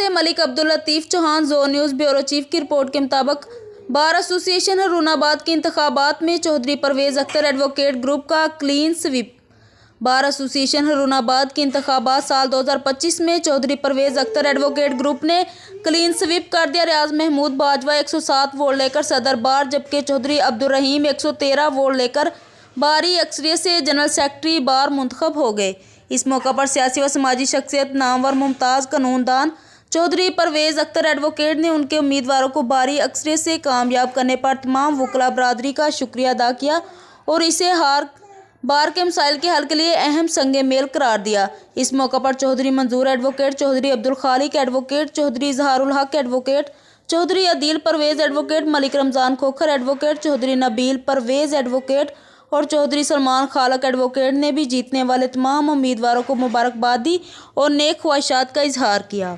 से Malik Abdul Latif Chauhan, zone news bureau chief की report के मुताबिक बार एसोसिएशन हरुणाबाद के इंतखाबात में चौधरी परवेज़ अख्तर एडवोकेट ग्रुप का clean sweep. Bar association Haroonabad के इंतखाबात साल 2025 में चौधरी परवेज़ अख्तर एडवोकेट ग्रुप ने क्लीन स्वीप कर दिया। रियाज महमूद बाजवा 107 वोट लेकर सदर बार, जबकि चौधरी अब्दुल रहीम 113 वोट लेकर बारी अक्सरियत से जनरल सेक्रेटरी बार मुंतखब हो गए। इस मौका पर सियासी व समाजी शख्सियत नामवर मुमताज़ कानूनदान चौधरी परवेज़ अख्तर एडवोकेट ने उनके उम्मीदवारों को बारी अक्सरियत से कामयाब करने पर तमाम वकला बरादरी का शुक्रिया अदा किया और इसे बार के मसाइल के हल के लिए अहम संग मेल करार दिया। इस मौका पर चौधरी मंजूर एडवोकेट, चौधरी अब्दुल खालिक advocate, Chaudhary Izharul Haq advocate, Chaudhary Adeel Parvez advocate, Malik Ramzan Khokhar advocate, Chaudhary Nabeel Parvez advocate और चौधरी सलमान खालक एडवोकेट ने भी जीतने वाले तमाम उम्मीदवारों को मुबारकबाद दी और नेक ख्वाहिशात का इजहार किया।